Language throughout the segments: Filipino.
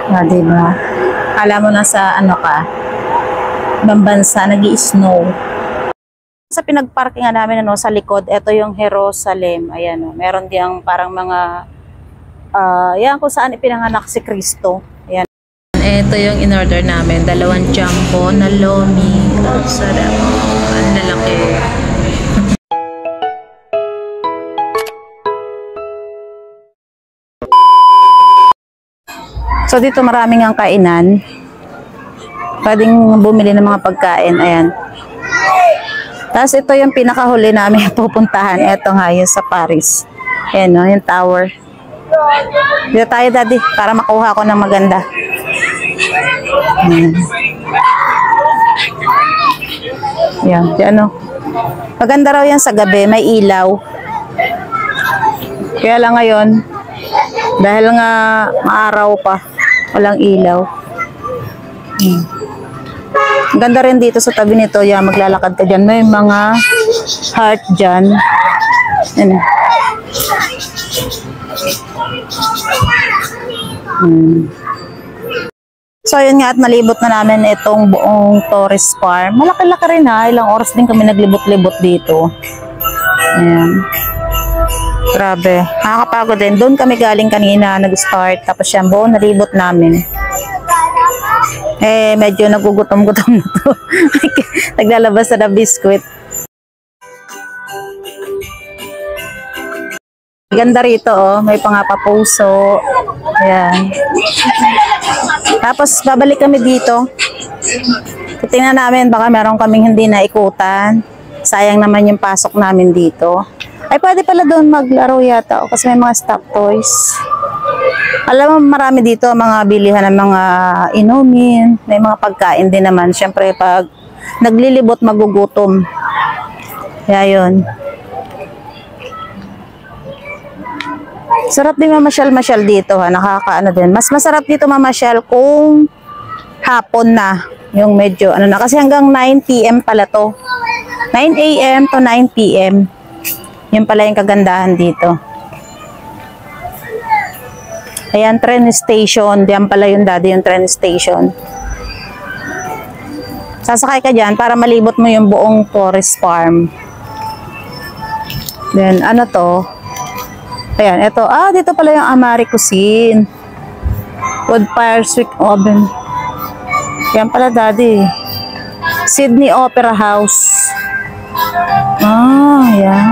Diba? Kala mo nasa ano ka, ibang bansa, nag-i-snow. Sa pinagparkingan namin ano, sa likod, ito yung Jerusalem. Ayan, oh, meron diyang parang mga, yan kung saan ipinanganak si Kristo. Ayan. Ito yung in-order namin, 2 jumbo na lomi. Ang sarap. Ang lalaki. So dito maraming ang kainan. Pwedeng bumili ng mga pagkain. Ayan. Tapos ito yung pinakahuli namin pupuntahan. Ito nga yung sa Paris. Ayan o, yung tower. Dito tayo, daddy, para makuha ko ng maganda. Ayan, ano. Maganda raw yan sa gabi, may ilaw. Kaya lang ngayon, dahil nga maaraw pa, walang ilaw. Ganda rin dito sa tabi nito. Yan, maglalakad ka dyan. May mga heart dyan. Yan. So, yun nga at nalibot na namin itong buong tourist farm. Malaki-laki rin ha. Ilang oras din kami naglibot-libot dito. Ayan. Grabe. Nakakapagod din. Doon kami galing kanina, nag-start. Tapos yan, buong nalibot namin. Medyo nagugutom-gutom na to. Naglalabas na biskuit. Ganda rito, oh. May pangapapuso. Ayan. Tapos, babalik kami dito. Tingnan namin, baka meron kaming hindi naikutan. Sayang naman yung pasok namin dito. Ay, pwede pala doon maglaro yata. O, kasi may mga stock toys. Alam mo, marami dito mga bilihan ng mga inumin. May mga pagkain din naman. Siyempre, pag naglilibot, magugutom. Kaya yun. Sarap din mamasyal-masyal dito ha. Nakakaano din. Mas masarap dito mamasyal kung hapon na. Yung medyo ano na. Kasi hanggang 9 PM pala to. 9 AM to 9 PM. Yun pala yung kagandahan dito. Ayan, train station. Diyan pala yung daddy, yung train station. Sasakay ka dyan para malibot mo yung buong tourist farm. Then, ano to? Ayan, ito. Dito pala yung Amari Cuisine. Wood fire swick oven. Yan pala, daddy. Sydney Opera House. Ayan.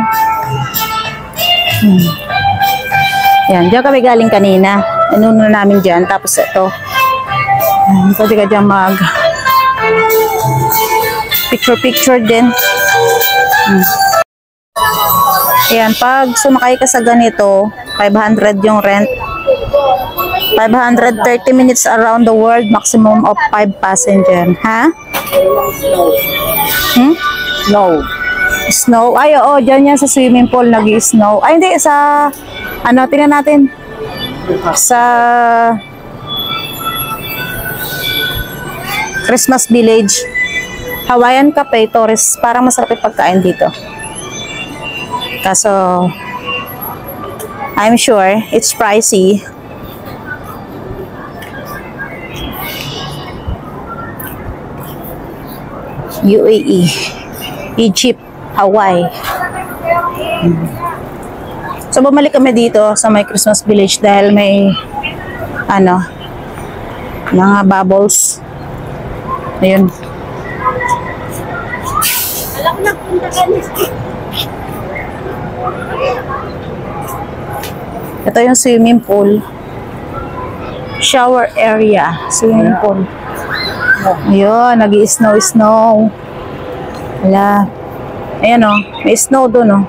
Yan, diyan kami galing kanina. Inuno namin dyan. Tapos ito. Pwede ka dyan mag picture din. Ayan, pag sumakay ka sa ganito, 500 yung rent. 530 minutes around the world, maximum of 5 passenger. Ha? No. Snow? Ay, oo, dyan yan sa swimming pool, nag-i-snow. Ay, hindi, sa, ano, tingnan natin. Sa Christmas Village. Hawaiian Cafe, tourist. Parang masarap yung pagkain dito. Kaso, I'm sure, it's pricey. UAE, Egypt, Hawaii. So, bumalik kami dito sa may Christmas Village dahil may, ano, mga bubbles. Ayun. Alam na, punta ka niya. Ito yung swimming pool. Shower area. Swimming pool. Ayun, nag-i-snow. Wala. Ayan o, may snow doon o.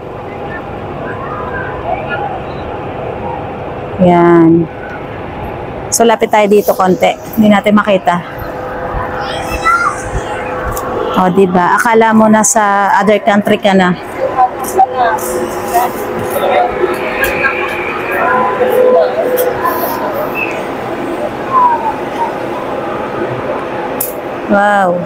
Yan. So, lapit tayo dito konti. Hindi natin makita. O, diba? Akala mo nasa other country ka na. Wow.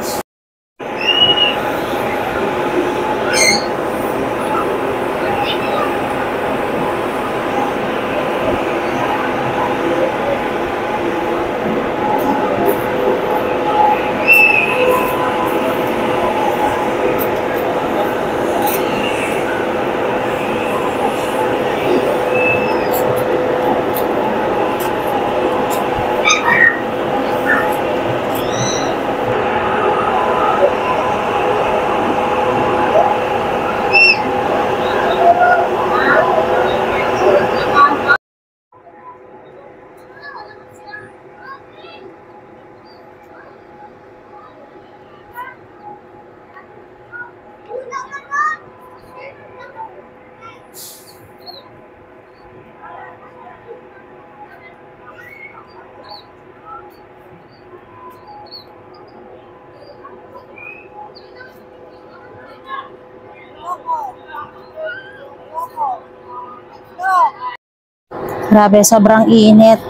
Grabe, sobrang init.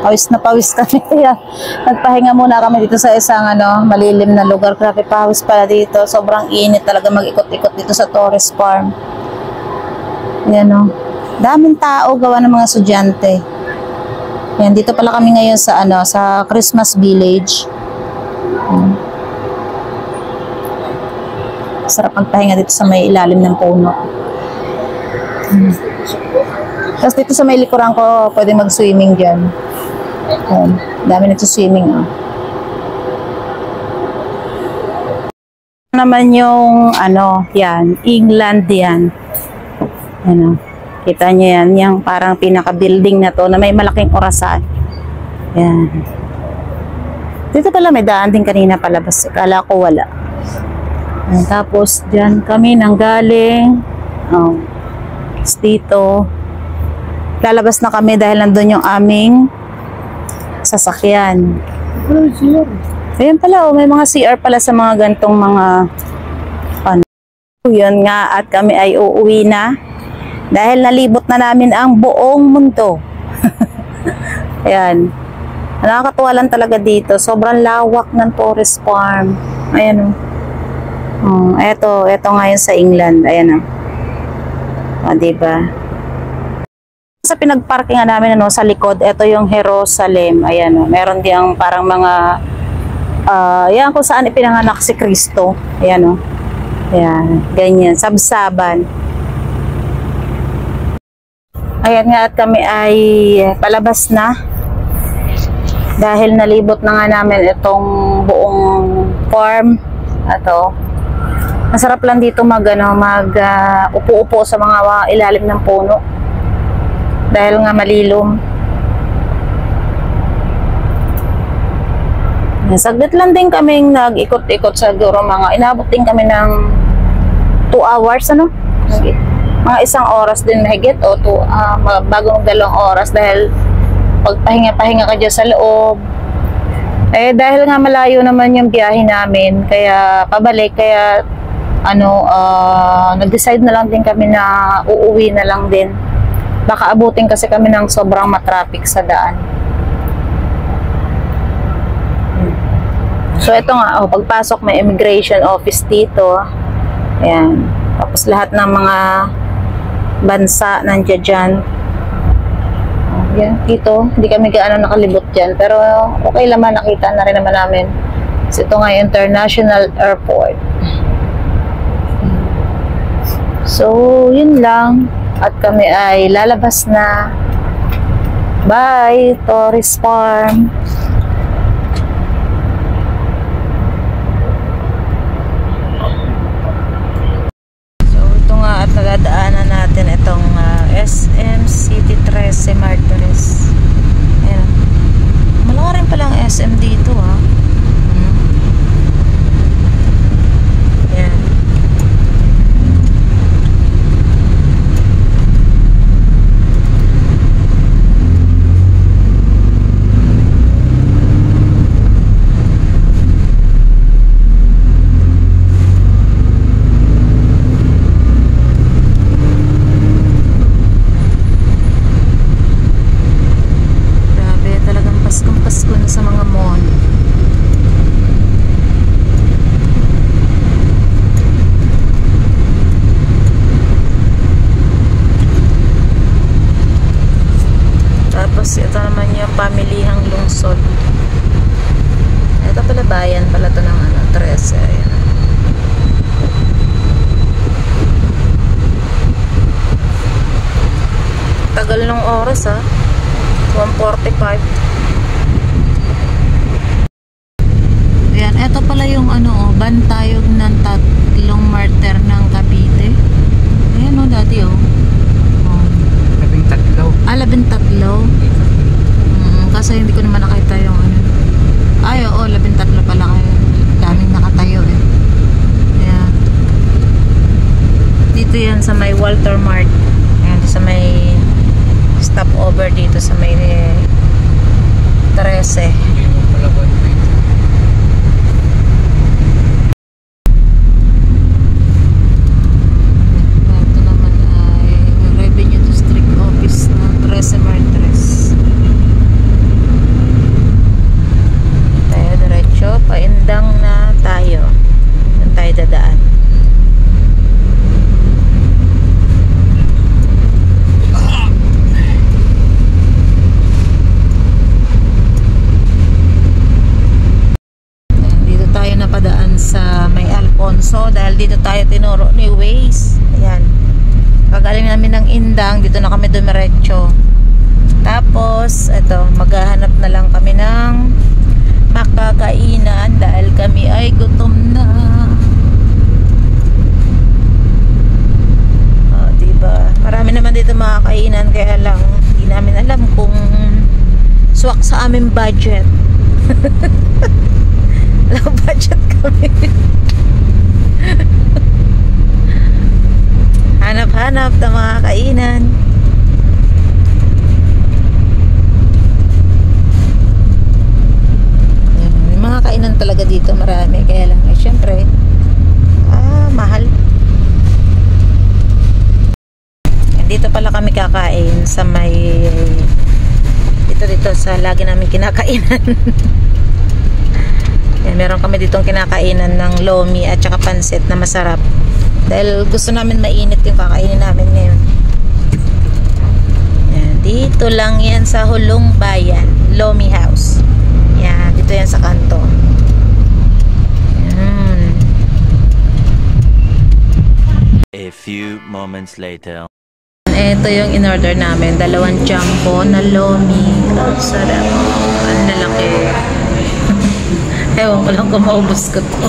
Pawis na pawis kami. Kaya nagpahinga muna kami dito sa isang malilim na lugar. Grabe, pawis pala dito. Sobrang init talaga mag-ikot-ikot dito sa Torres Farm. Yan o. Daming tao gawa ng mga estudyante. Yan, dito pala kami ngayon sa sa Christmas Village. Sarap magpahinga dito sa may ilalim ng puno. Tapos dito sa may likuran ko, pwede mag-swimming dyan. Yan, dami nagsuswimming. Naman yung yan, England yan. Kita nyo yan, yung parang pinaka-building na to na may malaking orasan. Yan. Dito pala may daan din kanina palabas. Kala ko wala. Yan, tapos dyan kami nanggaling. Dito. Lalabas na kami dahil nandun yung aming sasakyan. Ayan pala, may mga CR pala sa mga gantong mga Yun nga, at kami ay uuwi na. Dahil nalibot na namin ang buong mundo. Ayan. Nakakatuwa lang talaga dito. Sobrang lawak ng Torres Farm. Ayan o. Eto ngayon sa England. Ayan o. Diba? Sa pinagparkingan namin sa likod, ito yung Jerusalem. Ayan o. Meron diyang parang mga yan kung saan ipinanganak si Kristo. Ayan o. Ayan. Ganyan. Sabsaban. Ayan nga, at kami ay palabas na dahil nalibot na nga namin itong buong farm. Ito. Masarap lang dito upo-upo sa mga ilalim ng puno dahil nga malilom. Saglit lang din kaming nag-ikot-ikot, siguro inabot din kami ng 2 hours mga 1 oras din mahigit o bagong 2 oras dahil pagpahinga-pahinga ka dyan sa loob. Dahil nga malayo naman yung biyahe namin, kaya pabalik, kaya nag-decide na lang din kami na uuwi na lang din. Baka abutin kasi kami ng sobrang matraffic sa daan. So ito nga, pagpasok may immigration office dito. Ayan. Tapos lahat ng mga bansa nandiyan dyan. Yan, dito, hindi kami gaano nakalibot dyan. Pero okay naman, nakita na rin naman namin. So, ito nga International Airport. So, yun lang. At kami ay lalabas na. Bye, Torres Farm. At nadadaanan natin itong SM City 13 Martires. Ayan. Malaki rin palang SM dito Ayan. Sa mga mall. Tapos ito naman yung pamilihang lungsod. Ito pala bayan pala to ng 13. Ayan. Tagal ng oras 1:45. Ito pala yung bantayog ng 3 martir ng Cavite. Ayan dati 13. 13. Kasi hindi ko naman nakita yung ay 13 pala kayo. Daming nakatayo Ayan. Dito yan sa may Walter Mart. Ayan, sa may stopover dito sa may 13. Ito naman ay Revenue District Office ng 13 Martires. tayo tinuro ni Waze. Ayan. Pagaling namin ng Indang, dito na kami dumiretso. Tapos, eto, maghahanap na lang kami ng makakainan dahil kami ay gutom na. Oh, diba? Marami naman dito makakainan, kaya lang hindi namin alam kung swak sa aming budget. Low budget kami. Hanap-hanap na mga kainan. Yung mga kainan talaga dito marami, kaya lang syempre mahal. Dito pala kami kakain sa may dito sa lagi namin kinakainan. Yan, meron kami ditong kinakainan ng lomi at saka pansit na masarap. Dahil gusto namin mainit yung kakainin namin ngayon. Yan, dito lang yan sa Hulong Bayan, Lomi House. Yan, dito yan sa kanto. Yan. A few moments later. Ito yung in-order namin. 2 jumbo na lomi. Ang sarap. Ang lalaki. Ewan ko lang kung maubos ko to.